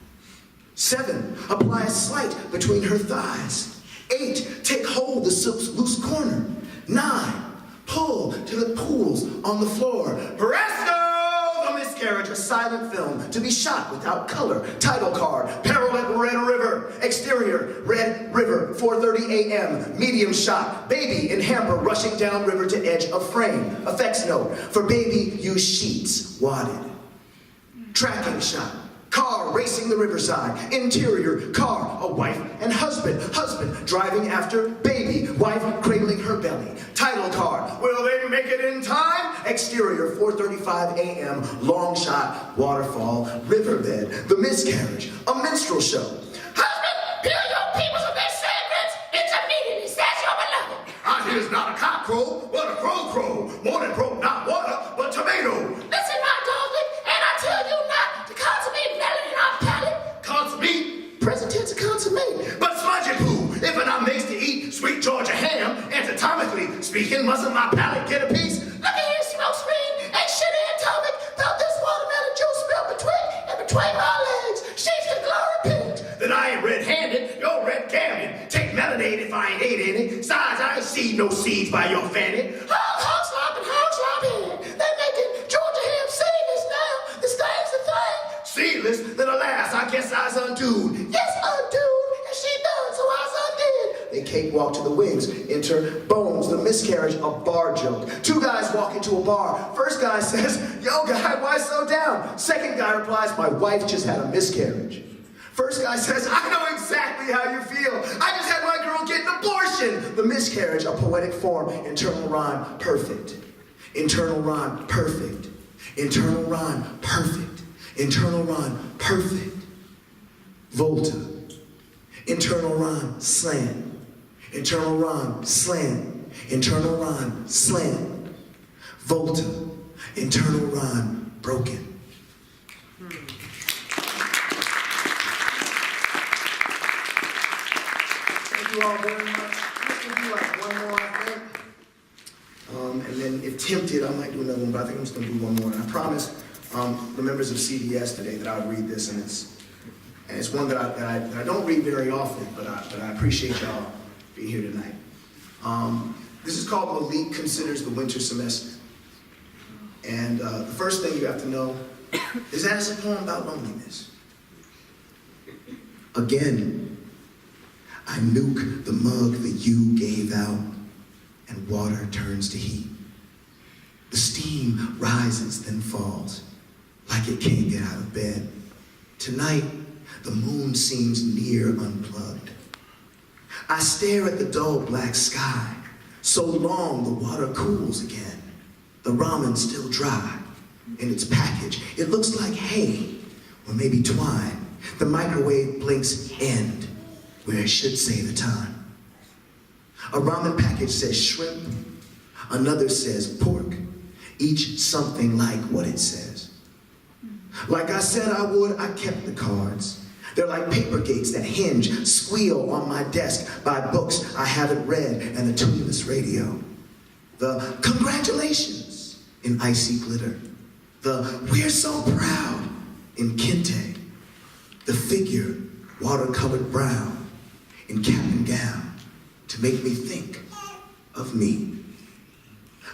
7, apply a slight between her thighs. 8, take hold the silk's loose corner. 9, pull till it pools on the floor. Presto! The miscarriage, a silent film to be shot without color. Title card, peril at Red River. Exterior, Red River, 4:30 a.m. Medium shot, baby in hamper rushing down river to edge of frame. Effects note, for baby use sheets, wadded. Tracking shot. Car racing the riverside. Interior, car, a wife and husband. Husband driving after baby. Wife cradling her belly. Title card. Will they make it in time? Exterior, 4:35 a.m. Long shot, waterfall, riverbed. The miscarriage, a minstrel show. Husband, peel your peoples of their segments. It's immediately says your beloved. I here's not a cock crow, but a crow crow. Morning broke not water, but tomato. Listen, my darling, and I tell you not to consummate melon in our palate. Consummate? Present tense of consummate. But smudgy poo, if it not makes to eat sweet Georgia ham, anatomically speaking, mustn't my palate get a piece? Look at here, smoke screen, ain't shit atomic. Thought this watermelon juice spilled between my legs. She's the glory page. Then I ain't red-handed, you're red-gammon. Take melonade if I ain't ate any. Besides, I ain't seen no seeds by your fanny. Hog slopping, they making Georgia ham seedless now. This thing's the thing. Seedless? Then alas, I guess I's undue. Yes, undue, and she done, so I's undid. They cakewalk to the wings. Enter Bones, the miscarriage, a bar joke. 2 guys walk into a bar. First guy says, yo guy, why so down? Second guy replies, my wife just had a miscarriage. First guy says, I know exactly how you feel. I just had my girl get an abortion. The miscarriage, a poetic form. Internal rhyme, perfect. Internal rhyme, perfect. Internal rhyme, perfect. Internal rhyme, perfect. Volta. Internal rhyme, slant. Internal rhyme, slant. Internal rhyme, slant. Volta. Internal rhyme, broken. Thank you all very much. Let's do like one more, I think. And then if tempted, I might do another one, but I think I'm just gonna do one more. And I promised the members of CDS today that I would read this, and it's one that I don't read very often, but I appreciate y'all being here tonight. This is called Malik Considers the Winter Semester. And the first thing you have to know is that it's a poem about loneliness. Again, I nuke the mug that you gave out, and water turns to heat. The steam rises, then falls, like it can't get out of bed. Tonight, the moon seems near unplugged. I stare at the dull black sky. So long the water cools again. The ramen's still dry. in its package. It looks like hay, or maybe twine. The microwave blinks end, where it should say the time. A ramen package says shrimp, another says pork, each something like what it says. Like I said I would, I kept the cards. They're like paper gates that hinge, squeal on my desk by books I haven't read and the tuneless radio. The congratulations in icy glitter. The we're so proud in kente. The figure watercolored brown in cap and gown to make me think of me.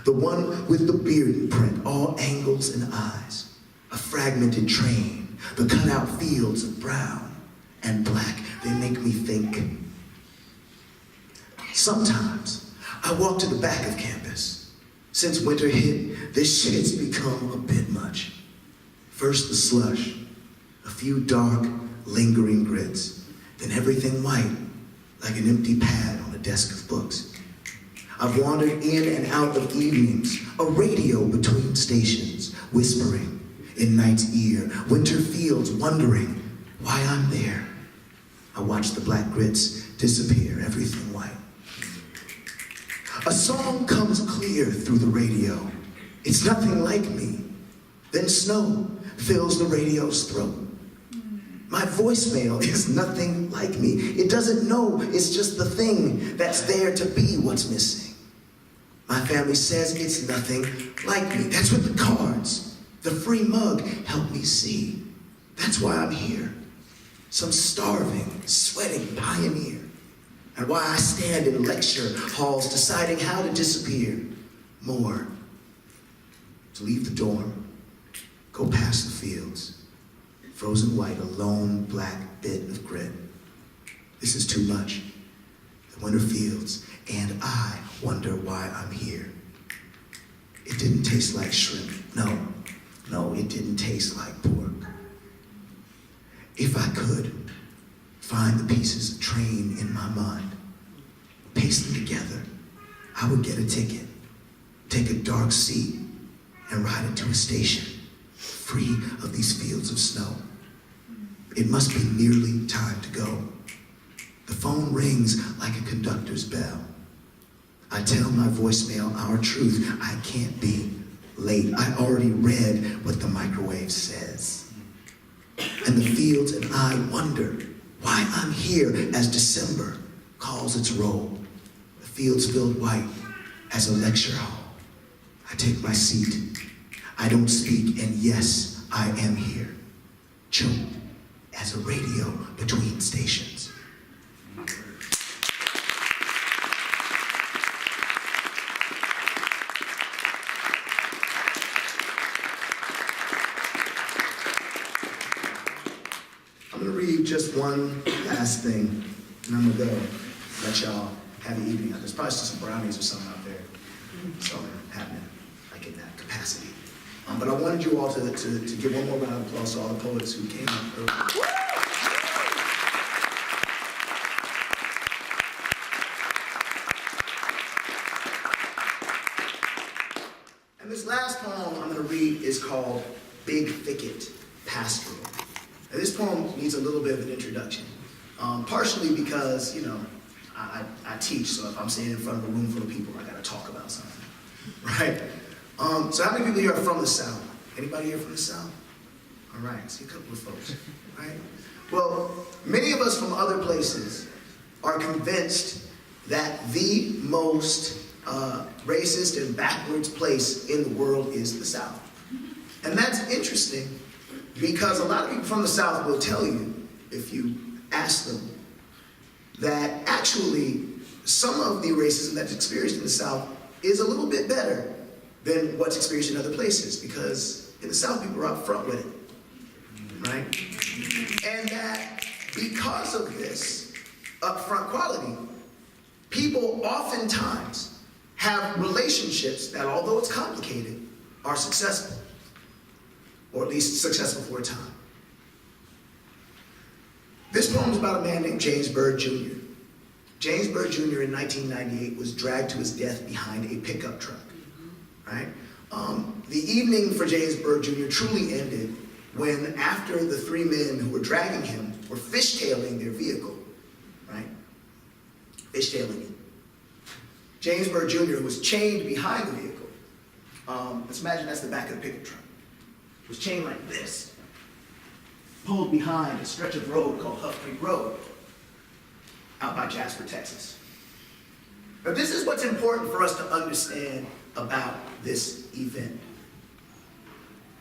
The one with the beard print, all angles and eyes. A fragmented train, the cutout fields of brown and black, they make me think. Sometimes I walk to the back of campus. Since winter hit, this shit's become a bit much. First the slush, a few dark, lingering grits, then everything white, like an empty pad on a desk of books. I've wandered in and out of evenings, a radio between stations, whispering in night's ear, winter fields wondering why I'm there. I watch the black grits disappear, everything white. A song comes clear through the radio. It's nothing like me. Then snow fills the radio's throat. My voicemail is nothing like me. It doesn't know it's just the thing that's there to be what's missing. My family says it's nothing like me. That's what the cards, the free mug help me see. That's why I'm here. Some starving, sweating pioneer. And why I stand in lecture halls deciding how to disappear more. To leave the dorm, go past the fields, frozen white, a lone black bit of grit. This is too much. The winter fields, and I wonder why I'm here. It didn't taste like shrimp. No, it didn't taste like pork. If I could find the pieces of train in my mind, paste them together, I would get a ticket, take a dark seat, and ride it to a station, free of these fields of snow. It must be nearly time to go. The phone rings like a conductor's bell. I tell my voicemail our truth. I can't be late. I already read what the microwave says. And the fields and I wonder why I'm here as December calls its roll. The fields filled white as a lecture hall. I take my seat. I don't speak, and yes, I am here. Choked as a radio between stations. I'm gonna read just one last thing, and I'm gonna go let y'all have the evening. There's probably some brownies or something out there. Something happening, like in that capacity. But I wanted you all to give one more round of applause to all the poets who came up earlier. And this last poem I'm gonna read is called Big Thicket Pastoral. And this poem needs a little bit of an introduction. Partially because, you know, I teach, so if I'm standing in front of a room full of people, I gotta talk about something, right? So how many people here are from the South? Anybody here from the South? All right, I see a couple of folks, right? Well, many of us from other places are convinced that the most racist and backwards place in the world is the South. And that's interesting because a lot of people from the South will tell you, if you ask them, that actually some of the racism that's experienced in the South is a little bit better than what's experienced in other places, because in the South people are up front with it, right? And that because of this upfront quality, people oftentimes have relationships that, although it's complicated, are successful, or at least successful for a time. This poem is about a man named James Byrd Jr. James Byrd Jr. in 1998 was dragged to his death behind a pickup truck, right? The evening for James Byrd Jr. truly ended when, after the three men who were dragging him were fishtailing their vehicle, right? Fishtailing it. James Byrd Jr. was chained behind the vehicle. Let's imagine that's the back of the pickup truck. It was chained like this, pulled behind a stretch of road called Huff Creek Road, out by Jasper, Texas. But this is what's important for us to understand about this event.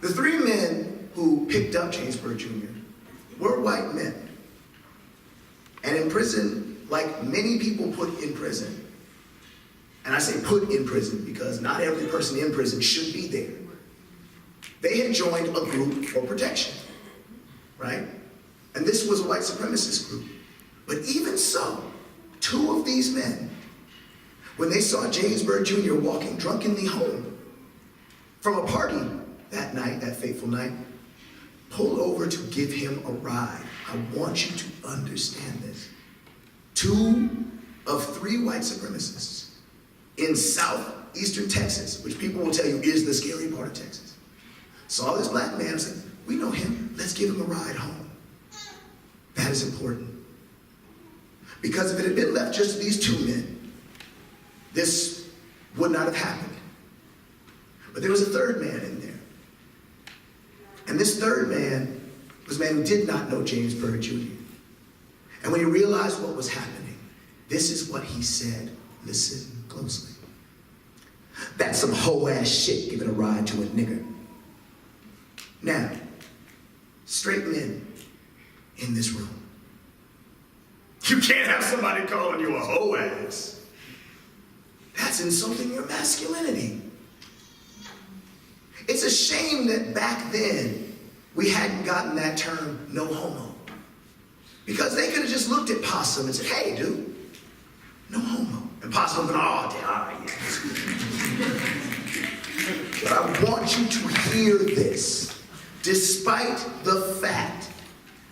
The three men who picked up James Byrd Jr. were white men. And in prison, like many people put in prison, and I say put in prison because not every person in prison should be there, they had joined a group for protection, right? And this was a white supremacist group. But even so, two of these men, when they saw James Byrd Jr. walking drunkenly home from a party that night, that fateful night, pulled over to give him a ride. I want you to understand this. Two of three white supremacists in southeastern Texas, which people will tell you is the scary part of Texas, saw this black man and said, we know him, let's give him a ride home. That is important. Because if it had been left just to these two men, this would not have happened. But there was a third man in there. And this third man was a man who did not know James Byrd Jr. And when he realized what was happening, this is what he said. Listen closely. That's some hoe-ass shit giving a ride to a nigger. Now, straight men in this room, you can't have somebody calling you a hoe-ass. That's insulting your masculinity. It's a shame that back then we hadn't gotten that term, no homo. Because they could have just looked at Possum and said, hey, dude, no homo. And Possum would have been, all yeah. But I want you to hear this. Despite the fact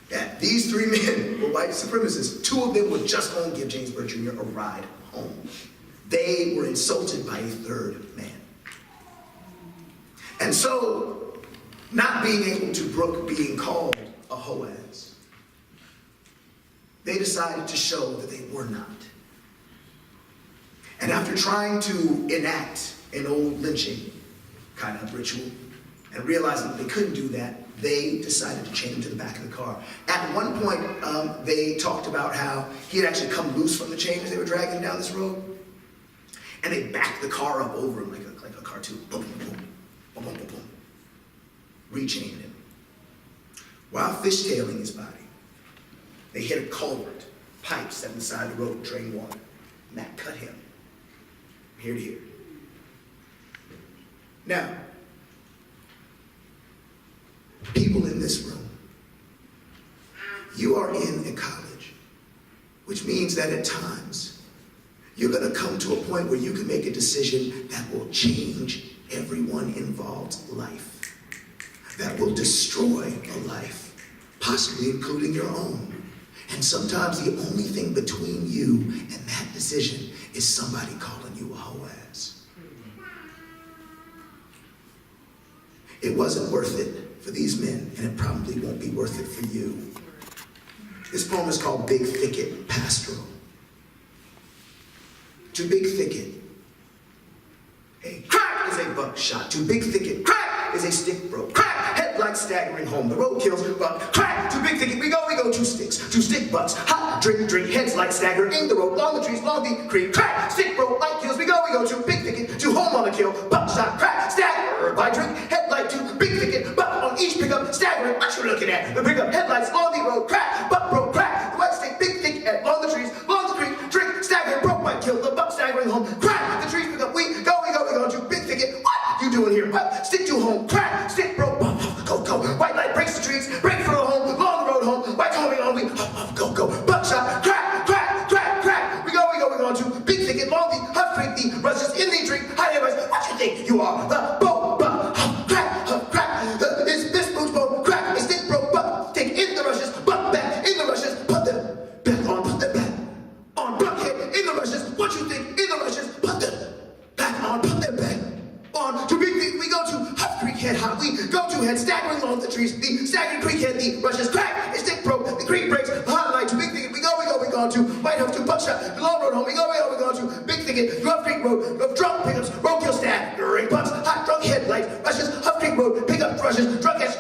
that these three men were white supremacists, two of them were just going to give James Byrd Jr. a ride home. They were insulted by a third man. And so, not being able to brook being called a hoe-ass, they decided to show that they were not. And after trying to enact an old lynching kind of ritual, and realizing that they couldn't do that, they decided to chain him to the back of the car. At one point, they talked about how he had actually come loose from the chain as they were dragging him down this road. And they backed the car up over him like a cartoon. Boom, boom, boom. Boom, boom, boom, boom. Rechained him. While fishtailing his body, they hit a culvert, pipes that inside the road drain water, and that cut him from here to here. Now, people in this room, you are in a college, which means that at times you're going to come to a point where you can make a decision that will change everyone involved's life, that will destroy a life, possibly including your own. And sometimes the only thing between you and that decision is somebody calling you a hoe-ass. It wasn't worth it for these men, and it probably won't be worth it for you. This poem is called Big Thicket Pastoral. To Big Thicket, a crack is a buckshot. To Big Thicket, crack is a stick broke. Crack, headlights staggering home. The road kills, but crack. To Big Thicket we go, two sticks. Two stick butts, hot, drink, heads like stagger in the road. Long the trees, long the creek. Crack, stick broke, light kills. We go to Big Thicket, to home on the kill. Buckshot, crack, stagger by drink, headlight to Big Thicket. Butt on each pickup, staggering. What you looking at? The pickup, headlights, long the road. Crack, butt broke, crack. The white stick, Big Thicket, long the trees, long the creek. Drink, stagger, broke, white kill. The buck staggering home. Crack, the trees pick up. We go to Big Thicket. What you doing here? What? Stick to home. Crack, stick broke. Go. White light breaks the trees. Break through the home. Long road home. White homing on. We go. Buckshot. Crack. We go to Big Thicket. Long the Huff Creek. The rushes in the drink. High neighbors. What you think you are? The boat. Crack. It's this boots boat. Crack. It's stick broke. Buck. Take in the rushes. Buck back. In two heads staggering along the trees. The staggering creek head, the rushes crack, his stick broke, the creek breaks, the hot light, big thicket, we go on to White House to Buckshot, the long road home, we go on to Big Thicket, Rough Creek Road, drunk pickups, roadkill staff, ring pumps, hot drunk headlights, rushes, Huff Creek Road, pickup rushes, drunk heads,